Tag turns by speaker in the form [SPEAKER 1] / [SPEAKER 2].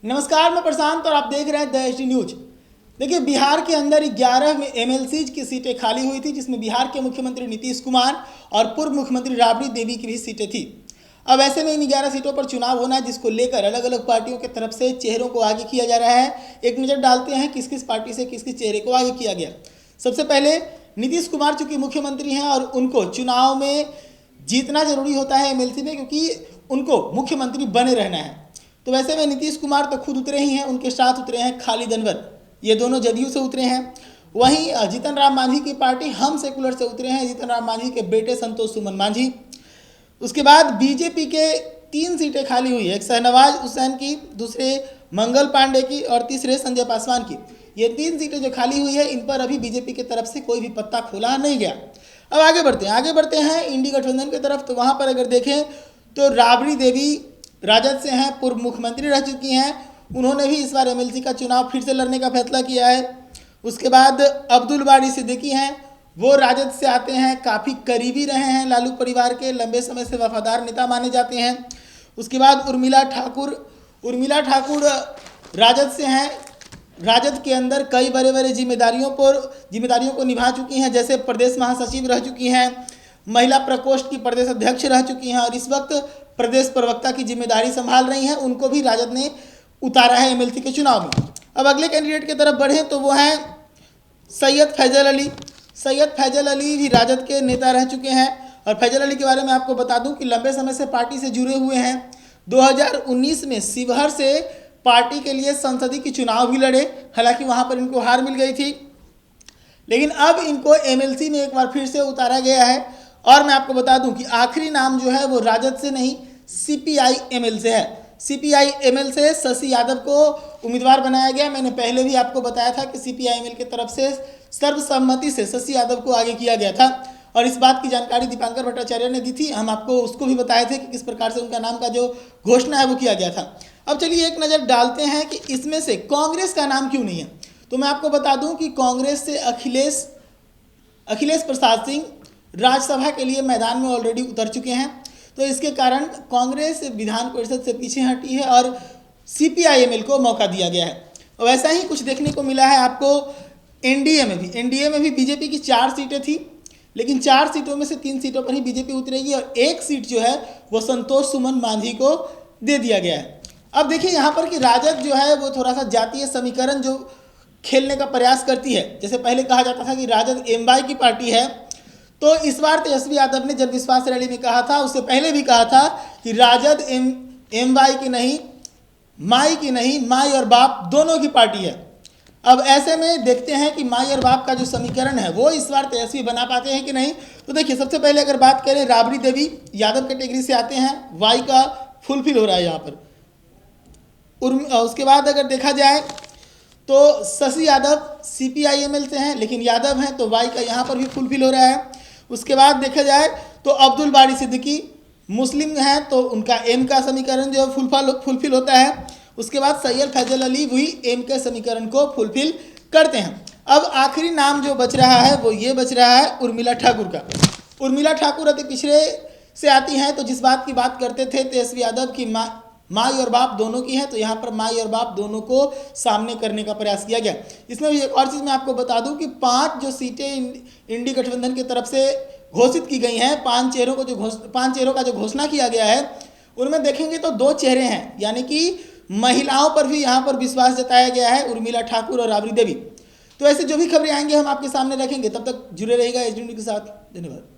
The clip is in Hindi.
[SPEAKER 1] नमस्कार, मैं प्रशांत और आप देख रहे हैं द एचडी न्यूज। देखिए, बिहार के अंदर 11 में एमएलसीज की सीटें खाली हुई थी, जिसमें बिहार के मुख्यमंत्री नीतीश कुमार और पूर्व मुख्यमंत्री राबड़ी देवी की भी सीटें थी। अब ऐसे में इन 11 सीटों पर चुनाव होना है, जिसको लेकर अलग अलग पार्टियों की तरफ से चेहरों को आगे किया जा रहा है। एक नज़र डालते हैं किस किस पार्टी से किस किस चेहरे को आगे किया गया। सबसे पहले नीतीश कुमार चूंकि मुख्यमंत्री हैं और उनको चुनाव में जीतना जरूरी होता है एमएलसी में, क्योंकि उनको मुख्यमंत्री बने रहना है। तो वैसे में नीतीश कुमार तो खुद उतरे ही हैं, उनके साथ उतरे हैं खालिद अनवर, ये दोनों जदयू से उतरे हैं। वहीं जीतन राम मांझी की पार्टी हम सेकुलर से उतरे हैं, जीतन राम मांझी के बेटे संतोष सुमन मांझी। उसके बाद बीजेपी के 3 सीटें खाली हुई है, एक शहनवाज हुसैन की, दूसरे मंगल पांडे की और तीसरे संजय पासवान की। ये 3 सीटें जो खाली हुई है, इन पर अभी बीजेपी की तरफ से कोई भी पत्ता खोला नहीं गया। अब आगे बढ़ते हैं इंडी गठबंधन की तरफ। तो वहाँ पर अगर देखें तो राबड़ी देवी राजद से हैं, पूर्व मुख्यमंत्री रह चुकी हैं। उन्होंने भी इस बार एमएलसी का चुनाव फिर से लड़ने का फैसला किया है। उसके बाद अब्दुल बारी सिद्दीकी हैं, वो राजद से आते हैं, काफ़ी करीबी रहे हैं लालू परिवार के, लंबे समय से वफादार नेता माने जाते हैं। उसके बाद उर्मिला ठाकुर राजद से हैं। राजद के अंदर कई बड़े बड़े जिम्मेदारियों को निभा चुकी हैं, जैसे प्रदेश महासचिव रह चुकी हैं, महिला प्रकोष्ठ की प्रदेश अध्यक्ष रह चुकी हैं और इस वक्त प्रदेश प्रवक्ता की जिम्मेदारी संभाल रही हैं। उनको भी राजद ने उतारा है एमएलसी के चुनाव में। अब अगले कैंडिडेट की तरफ बढ़ें तो वो हैं सैयद फैजल अली भी राजद के नेता रह चुके हैं। और फैजल अली के बारे में आपको बता दूं कि लंबे समय से पार्टी से जुड़े हुए हैं। 2019 में शिवहर से पार्टी के लिए संसदीय की चुनाव भी लड़े, हालांकि वहां पर इनको हार मिल गई थी, लेकिन अब इनको एमएलसी में एक बार फिर से उतारा गया है। और मैं आपको बता दूं कि आखिरी नाम जो है वो राजद से नहीं, सीपीआई एमएल से है। सीपीआई एमएल से शशि यादव को उम्मीदवार बनाया गया। मैंने पहले भी आपको बताया था कि सीपीआई एमएल की तरफ से सर्वसम्मति से शशि यादव को आगे किया गया था और इस बात की जानकारी दीपांकर भट्टाचार्य ने दी थी। हम आपको उसको भी बताए थे कि किस प्रकार से उनका नाम का जो घोषणा है वो किया गया था। अब चलिए एक नज़र डालते हैं कि इसमें से कांग्रेस का नाम क्यों नहीं है। तो मैं आपको बता दूं कि कांग्रेस से अखिलेश प्रसाद सिंह राज्यसभा के लिए मैदान में ऑलरेडी उतर चुके हैं। तो इसके कारण कांग्रेस विधान परिषद से पीछे हटी है और सीपीआईएमएल को मौका दिया गया है। और वैसा ही कुछ देखने को मिला है आपको एनडीए में भी बीजेपी की 4 सीटें थी, लेकिन 4 सीटों में से 3 सीटों पर ही बीजेपी उतरेगी और 1 सीट जो है वो संतोष सुमन मांझी को दे दिया गया है। अब देखिए यहाँ पर कि राजद जो है वो थोड़ा सा जातीय समीकरण जो खेलने का प्रयास करती है। जैसे पहले कहा जाता था कि राजद एमवाई की पार्टी है, तो इस बार तेजस्वी यादव ने जब विश्वास रैली में कहा था, उससे पहले भी कहा था कि राजद एमवाई की नहीं, माई और बाप दोनों की पार्टी है। अब ऐसे में देखते हैं कि माई और बाप का जो समीकरण है वो इस बार तेजस्वी बना पाते हैं कि नहीं। तो देखिए, सबसे पहले अगर बात करें, राबड़ी देवी यादव कैटेगरी से आते हैं, वाई का फुलफिल हो रहा है यहाँ पर। उसके बाद अगर देखा जाए तो शशि यादव सीपीआईएमएल से हैं, लेकिन यादव हैं तो वाई का यहाँ पर भी फुलफिल हो रहा है। उसके बाद देखा जाए तो अब्दुल बारी सिद्दीकी मुस्लिम हैं, तो उनका एम का समीकरण जो है फुलफिल होता है। उसके बाद सैयद फैजल अली वही एम के समीकरण को फुलफिल करते हैं। अब आखिरी नाम जो बच रहा है वो ये बच रहा है उर्मिला ठाकुर का। उर्मिला ठाकुर अति पिछड़े से आती हैं, तो जिस बात की बात करते थे तेजस्वी यादव की माई और बाप दोनों की है, तो यहाँ पर माई और बाप दोनों को सामने करने का प्रयास किया गया। इसमें भी एक और चीज़ मैं आपको बता दूं कि 5 जो सीटें इंडी गठबंधन की तरफ से घोषित की गई हैं, 5 चेहरों का जो घोषणा किया गया है, उनमें देखेंगे तो 2 चेहरे हैं, यानी कि महिलाओं पर भी यहाँ पर विश्वास जताया गया है, उर्मिला ठाकुर और राबड़ी देवी। तो ऐसे जो भी खबरें आएंगे हम आपके सामने रखेंगे। तब तक जुड़े रहेगा एचडी न्यूज़ के साथ। धन्यवाद।